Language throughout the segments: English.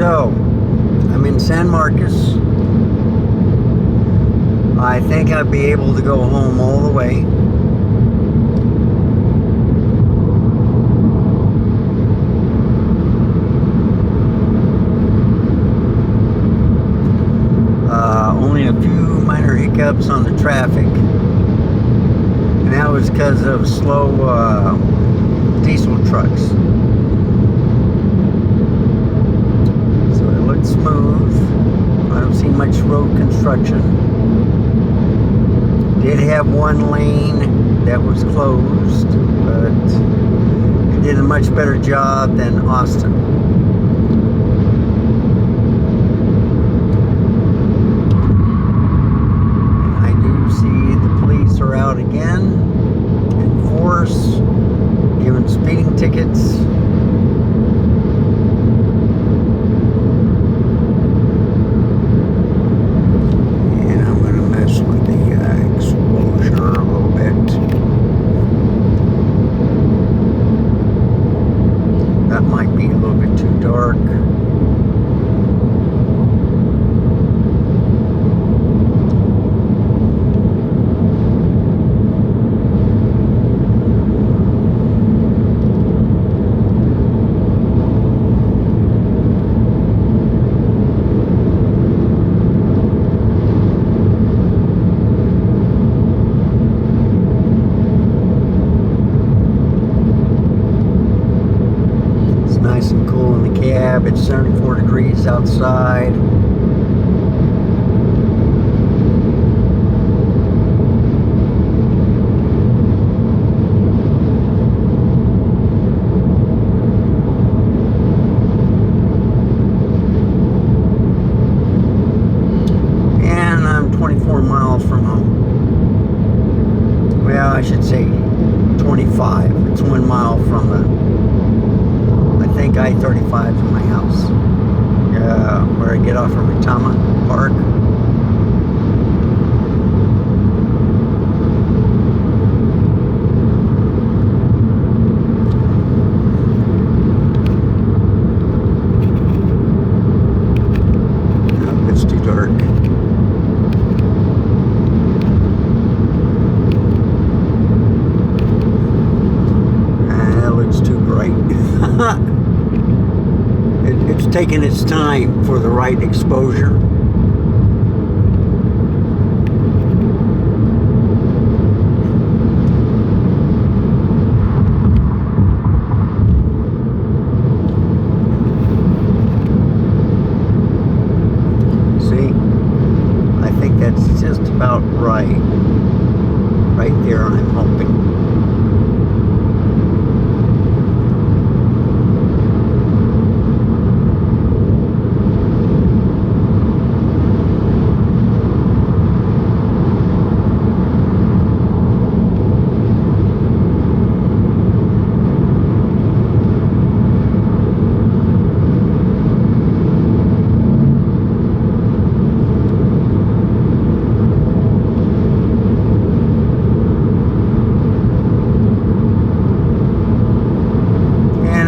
So, I'm in San Marcos. I think I'll be able to go home all the way. Only a few minor hiccups on the traffic. And that was because of slow diesel trucks. So it looked smooth. I don't see much road construction. Did have one lane that was closed, but it did a much better job than Austin. And I do see the police are out again in force, giving speeding tickets. Might be a little bit too dark. Nice and cool in the cab. It's 74 degrees outside. And I'm 24 miles from home. Well, I should say 25. It's 1 mile from the I think I-35 from my house, where I get off from Retama Park. No, it's too dark. That looks too bright. It's taking its time for the right exposure. See, I think that's just about right. Right there, I'm hoping.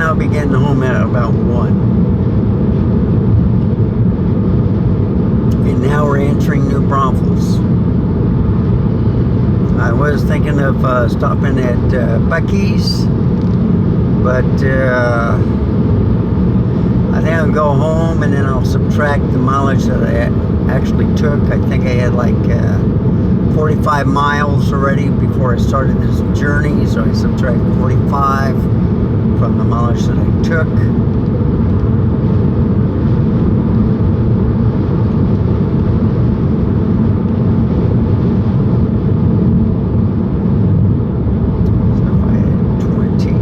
I'll be getting home at about 1. And now we're entering New Braunfels. I was thinking of stopping at Buc-ee's, but I think I'll go home and then I'll subtract the mileage that I actually took. I think I had like 45 miles already before I started this journey, so I subtract 45 from the mileage that I took. So if I had 20.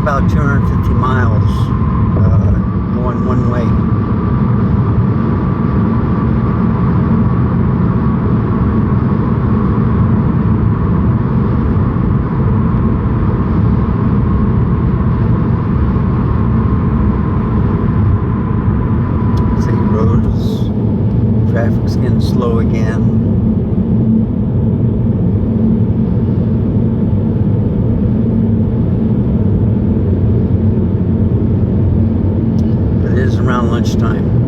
about 250 miles going one way. slow again. But it is around lunchtime.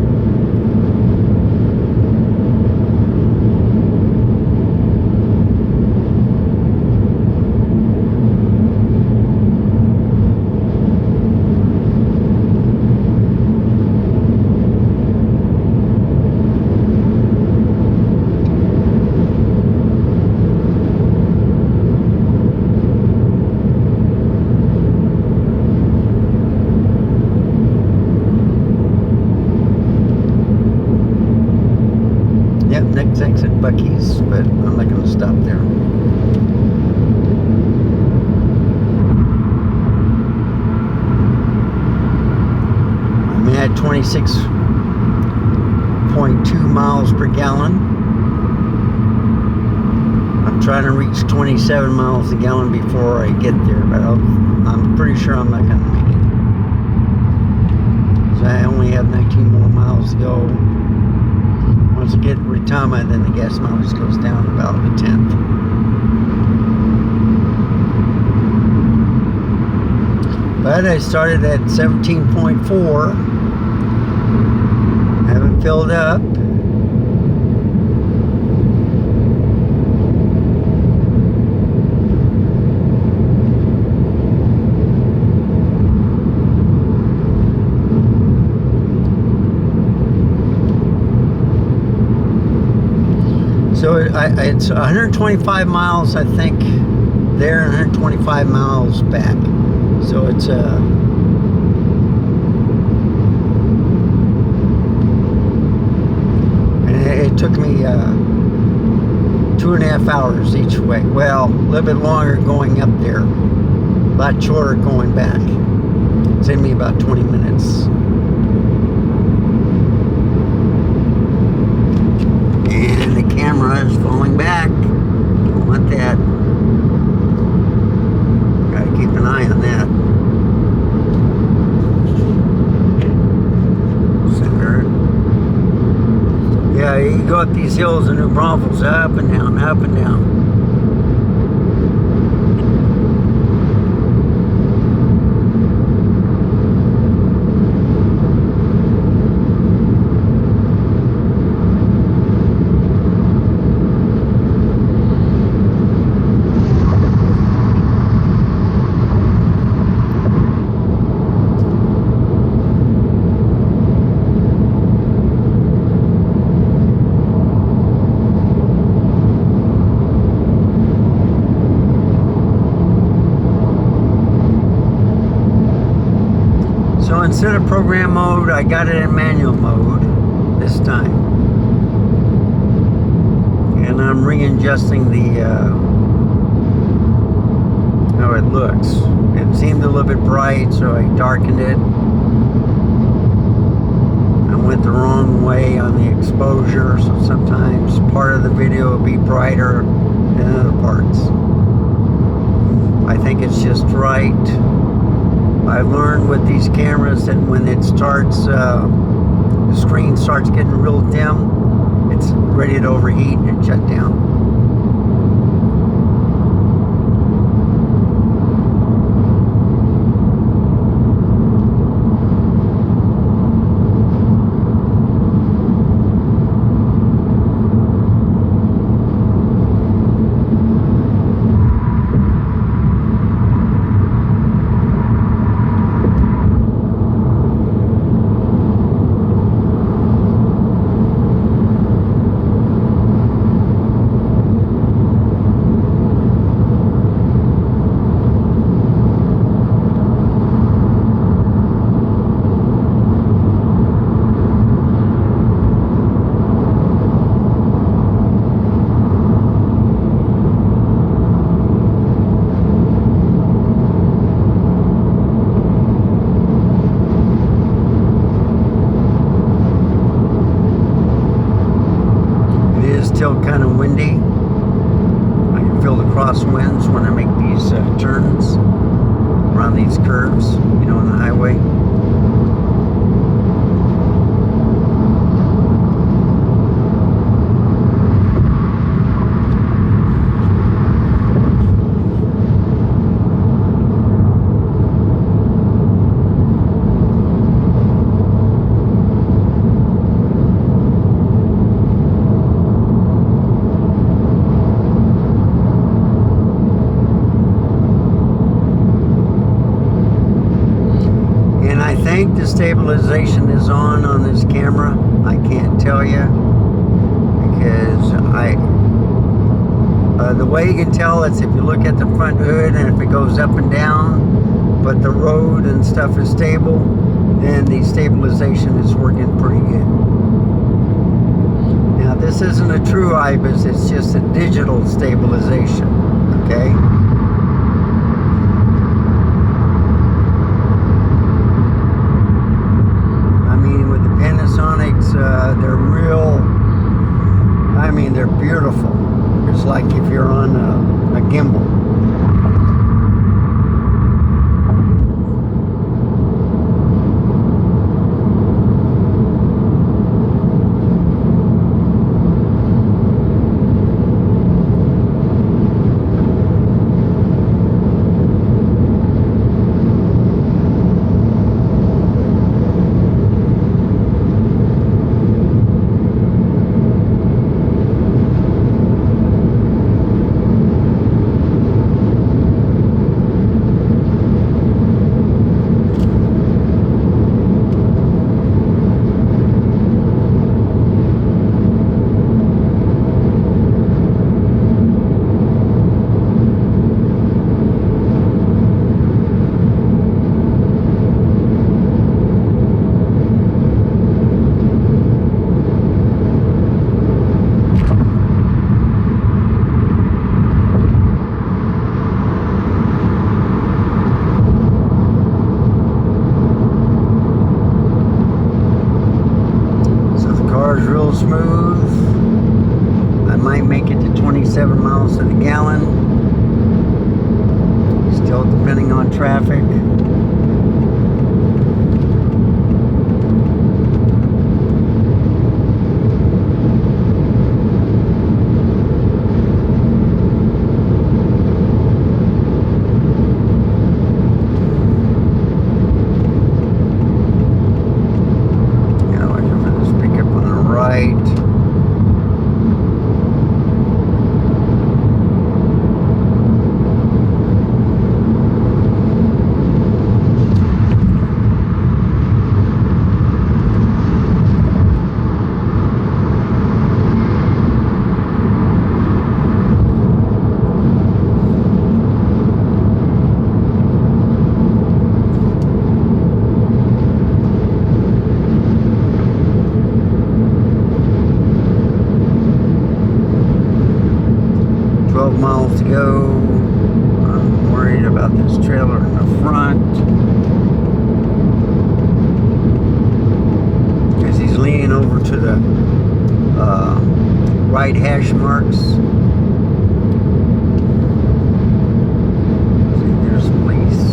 Next exit Bucky's, but I'm not going to stop there. I'm at 26.2 miles per gallon. I'm trying to reach 27 miles a gallon before I get there, but I'm pretty sure I'm not going to make it. So I only have 19 more miles to go. Once I get to Retama, then the gas mileage goes down about a tenth. But I started at 17.4. Haven't filled up. So it's 125 miles, I think, there, and 125 miles back. So it's and it took me 2.5 hours each way. Well, a little bit longer going up there, a lot shorter going back. It's taken me about 20 minutes. And the camera is falling back. Don't want that. Gotta keep an eye on that. Center. Yeah, you go up these hills in New Braunfels, up and down, up and down. So instead of program mode, I got it in manual mode this time. And I'm readjusting the how it looks. It seemed a little bit bright, so I darkened it. I went the wrong way on the exposure, so sometimes part of the video will be brighter than other parts. I think it's just right. I've learned with these cameras that when it starts, the screen starts getting real dim, it's ready to overheat and shut down. Still kind of windy. I can feel the crosswinds when I make these turns around these curves, you know, on the highway. stabilization is on this camera, I can't tell you, because the way you can tell is if you look at the front hood and if it goes up and down, but the road and stuff is stable, then the stabilization is working pretty good. Now this isn't a true IBIS, it's just a digital stabilization, okay? They're real, I mean, they're beautiful. It's like if you're on a gimbal. Real smooth. I might make it to 27 miles to the gallon. Still depending on traffic. Miles to go. I'm worried about this trailer in the front because he's leaning over to the right hash marks. See, there's police.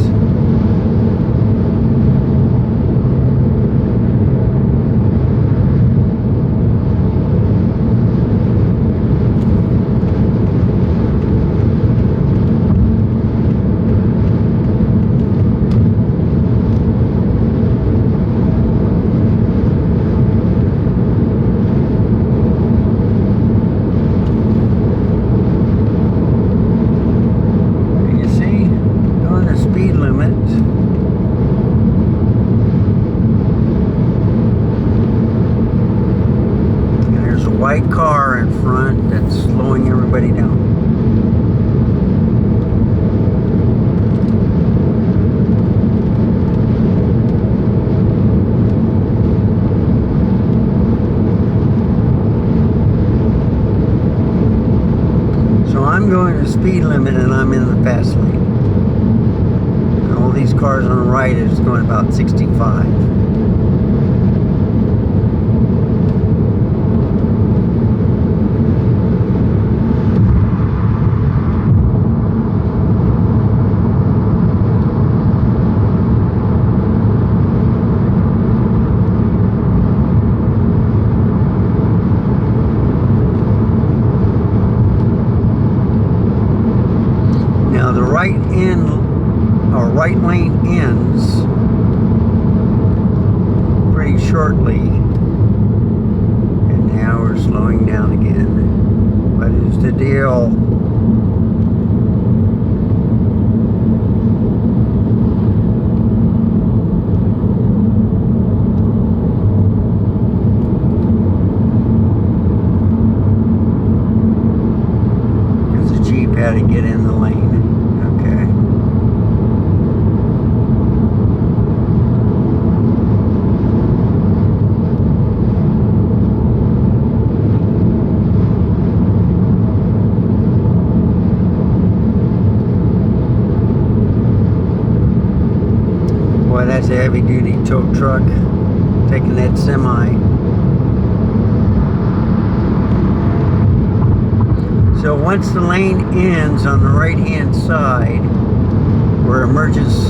White car in front that's slowing everybody down. So I'm going to speed limit and I'm in the fast lane. And all these cars on the right is going about 65. Right lane ends pretty shortly, and now we're slowing down again. What is the deal? got to get in the lane. Okay. Boy, that's a heavy-duty tow truck taking that semi. So once the lane ends on the right-hand side, where it merges,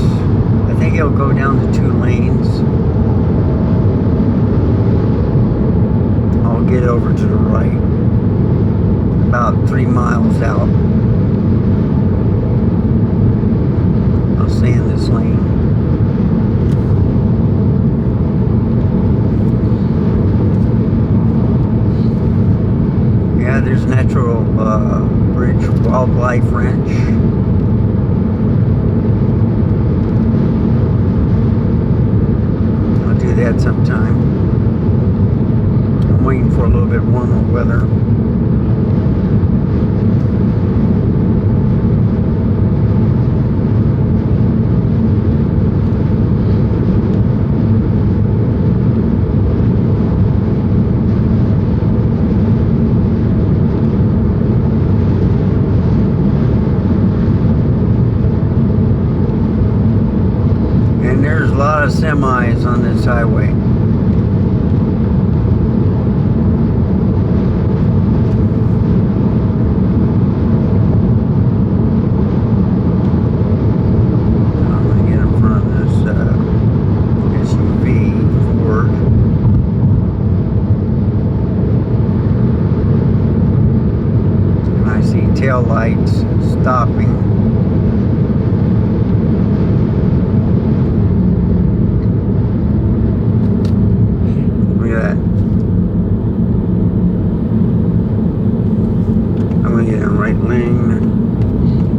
I think it'll go down to 2 lanes. I'll get over to the right, about 3 miles out. I'll stay in this lane. Yeah, there's Natural Bridge Wildlife Ranch. I'll do that sometime. I'm waiting for a little bit warmer weather. There's a lot of semis on this highway. I'm going to get in front of this SUV Ford. And I see tail lights stopping. I'm going to get in right lane.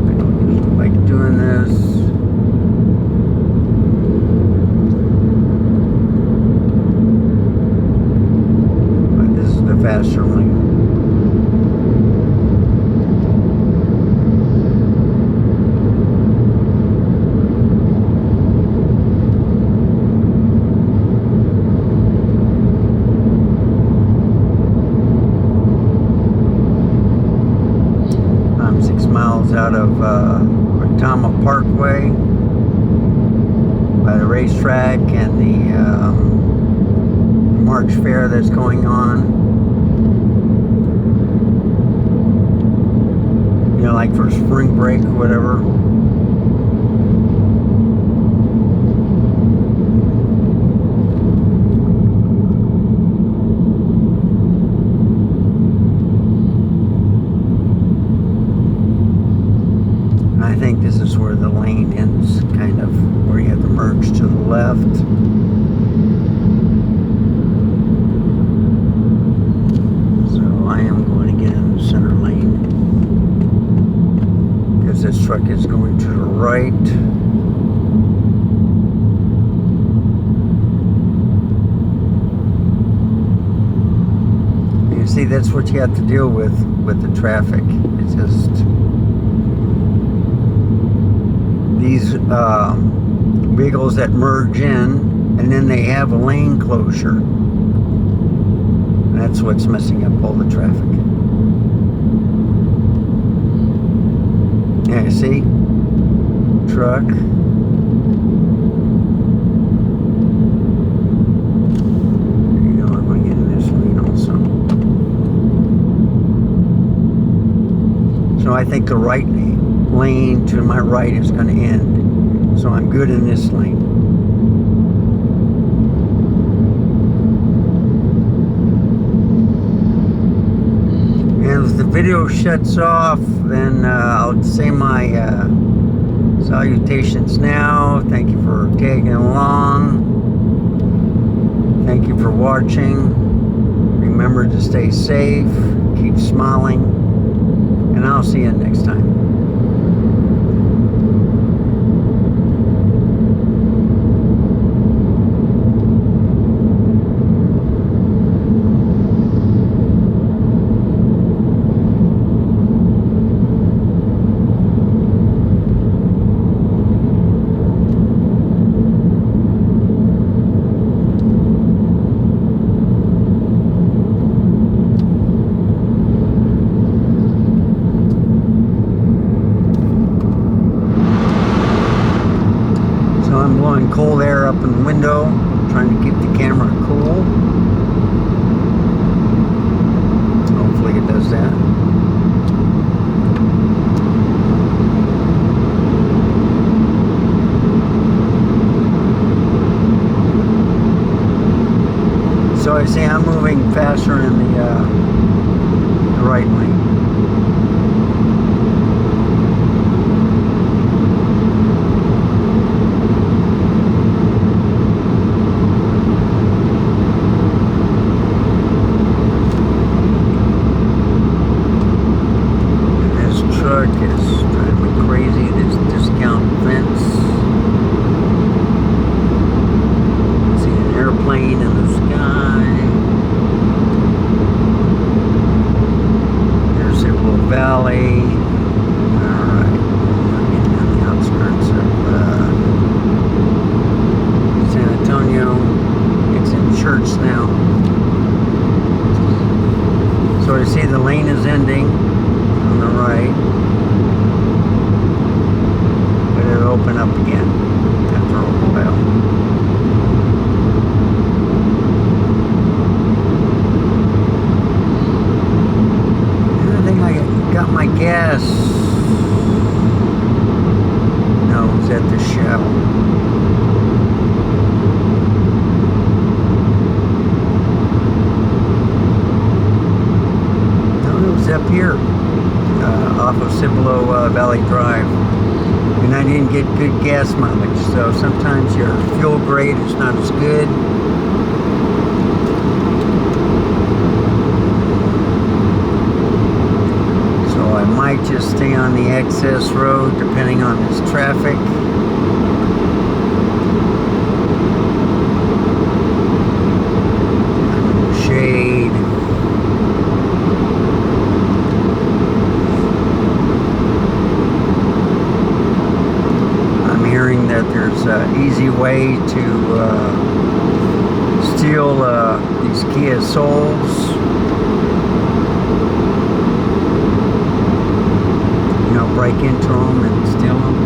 I don't usually like doing this. But this is the faster lane. Out of Tama Parkway by the racetrack and the March Fair that's going on. You know, like for spring break or whatever. I think this is where the lane ends, kind of, where you have to merge to the left. So I am going to get in the center lane, because this truck is going to the right. You see, that's what you have to deal with the traffic. It's just these vehicles that merge in, and then they have a lane closure. And that's what's messing up all the traffic. Yeah, you see? Truck. There you go, I'm going to get in this lane also. So I think the right lane to my right is going to end. So I'm good in this lane. And if the video shuts off, then I'll say my salutations now. Thank you for tagging along. Thank you for watching. Remember to stay safe, keep smiling, and I'll see you next time. faster in the right lane. Valley. Alright, getting on the outskirts of San Antonio. It's in church now. So you see the lane is ending on the right, but it'll open up again after a while. Got my gas. No, it was at the Shell. No, it was up here, off of Cibolo Valley Drive. And I didn't get good gas mileage, so sometimes your fuel grade is not as good. I might just stay on the access road depending on this traffic. I'm in the shade. I'm hearing that there's an easy way to steal these Kia Souls. Break into them and steal them.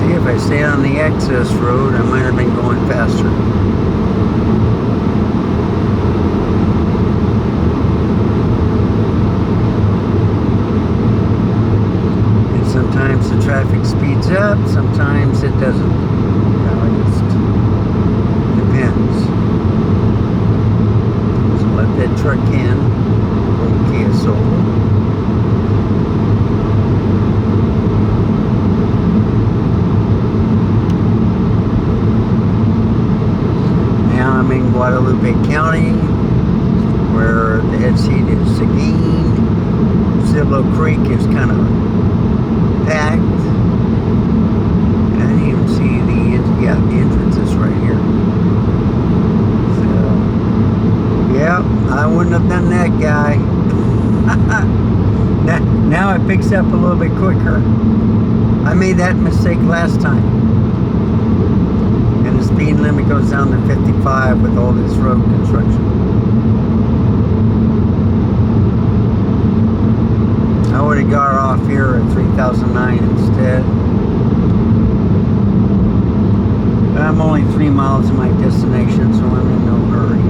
If I stayed on the access road, I might have been going faster. And sometimes the traffic speeds up, sometimes it doesn't. It just depends. So let that truck in. Okay, so. I'm in Guadalupe County, where the head seat is Seguin. Cibolo Creek is kind of packed. And I didn't even see the entrance is right here. So, yeah, I wouldn't have done that, guy. Now it picks up a little bit quicker. I made that mistake last time. The speed limit goes down to 55 with all this road construction. I would have got off here at 3009 instead. But I'm only 3 miles from my destination, so I'm in no hurry.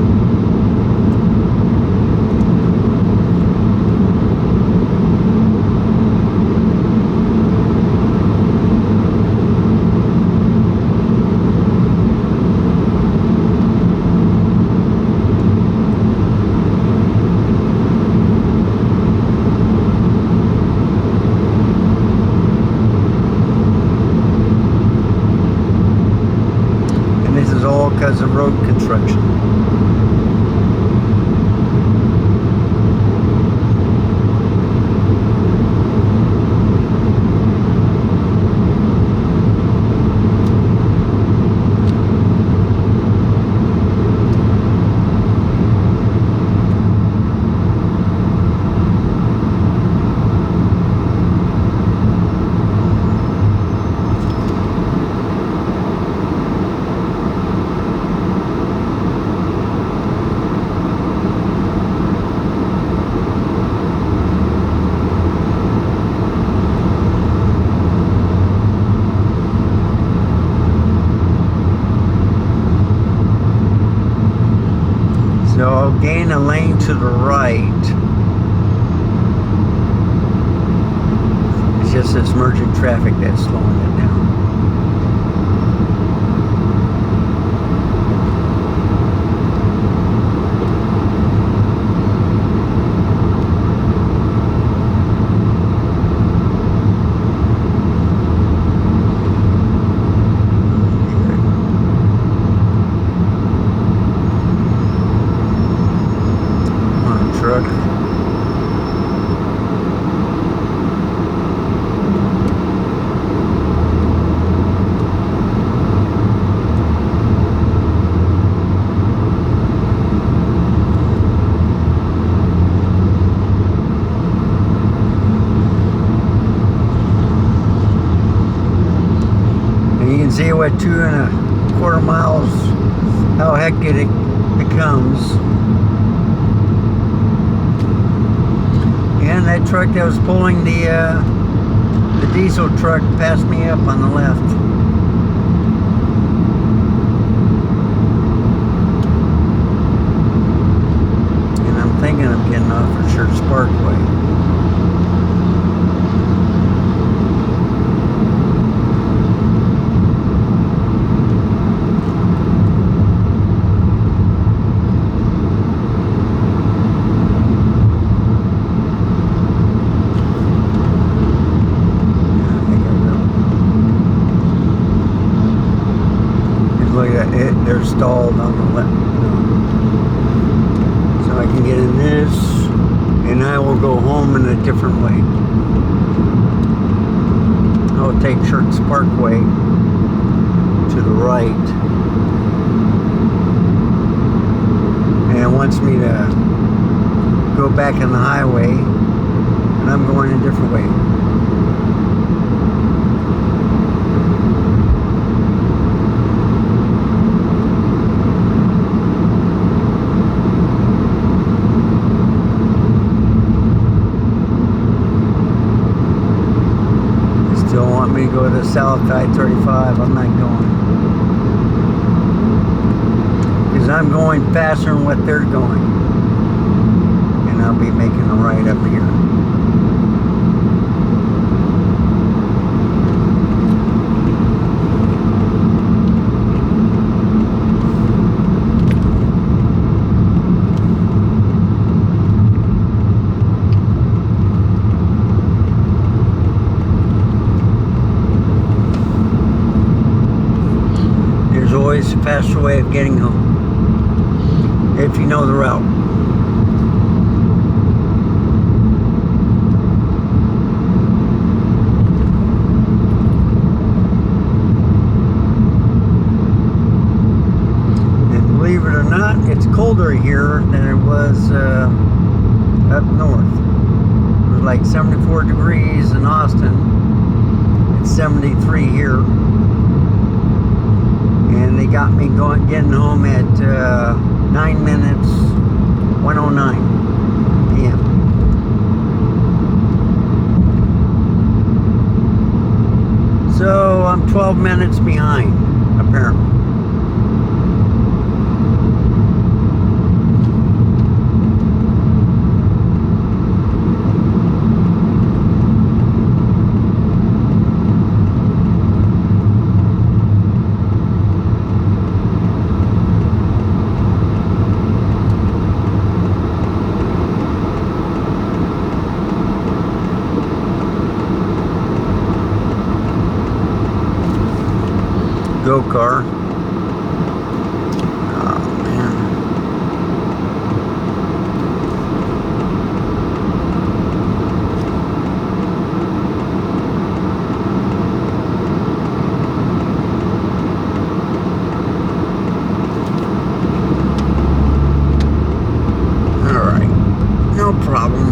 All because of road construction. gain a lane to the right. It's just this merging traffic that's slowing it down. See what 2.25 miles, how hectic it becomes. And that truck that was pulling the diesel truck passed me up on the left. And I'm thinking of getting off at Church Parkway. They're stalled on the left, so I can get in this, and I will go home in a different way. I'll take Church Parkway to the right, and it wants me to go back on the highway, and I'm going a different way. Don't want me to go to South I-35. I'm not going, because I'm going faster than what they're going, and I'll be making a right up here. Always a faster way of getting home, if you know the route. And believe it or not, it's colder here than it was up north. It was like 74 degrees in Austin. It's 73 here. And they got me getting home at 9 minutes, 1:09 p.m. So I'm 12 minutes behind, apparently. Go car. Oh man. All right, no problem.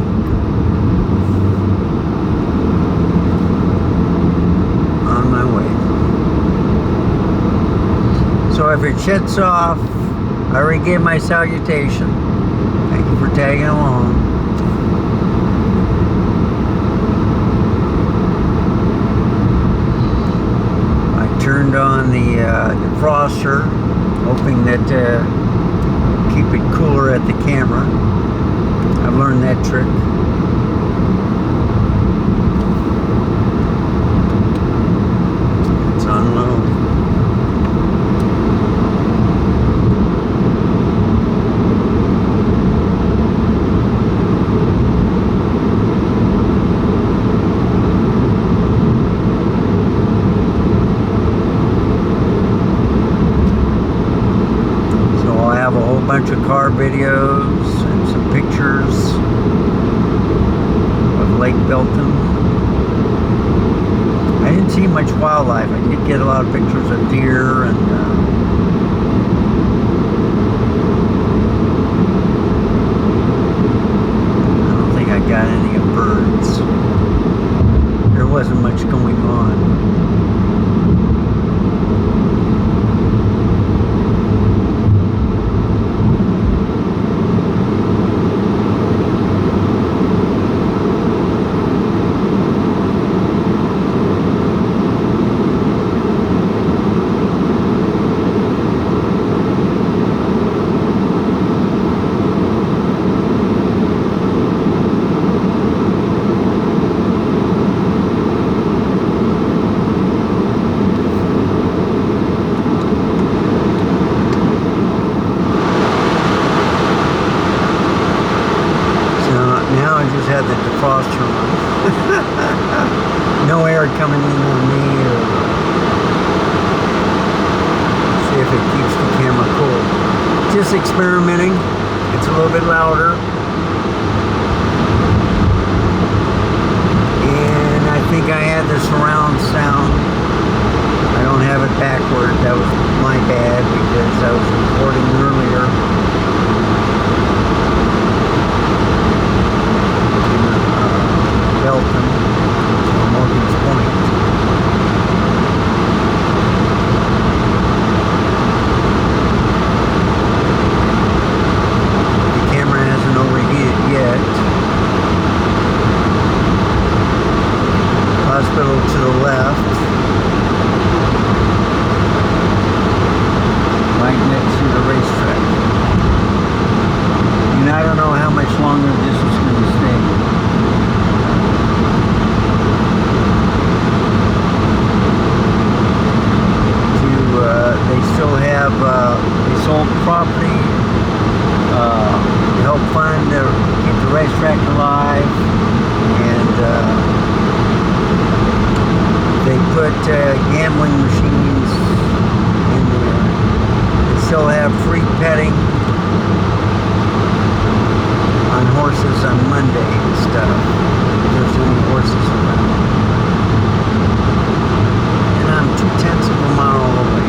On my way. So if it shuts off, I already gave my salutation. Thank you for tagging along. I turned on the defroster, hoping that keep it cooler at the camera. I've learned that trick. It's on low. Bunch of car videos and some pictures of Lake Belton. I didn't see much wildlife. I did get a lot of pictures of deer and I don't think I got any of birds. There wasn't much going on. Just had the defroster on. No air coming in on me. Or see if it keeps the camera cool. Just experimenting. It's a little bit louder. And I think I had the surround sound. I don't have it backward. That was my bad because I was recording earlier. Belton, Morgan's Point. The camera hasn't overheated yet. Hospital to the left. Right next to the racetrack. And I don't know how much longer this is going to stay. They still have, they sold property to help fund, keep the racetrack alive, and they put gambling machines in there. They still have free petting on horses on Monday and stuff, if there's any horses around. And I'm 2/10 of a mile away.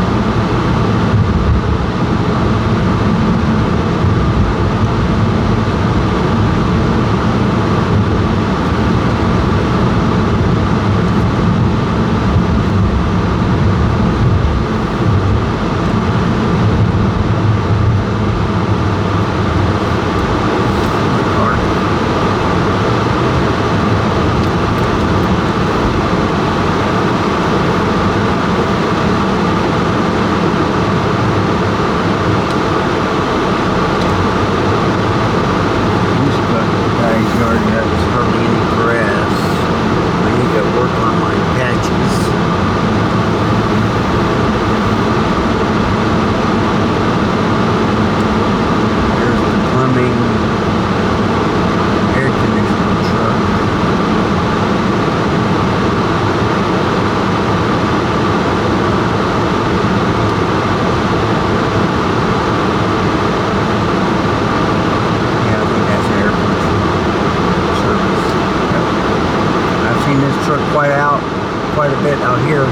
Quite a bit out here.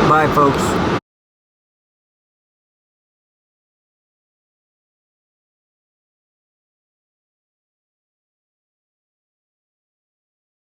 Bye, folks.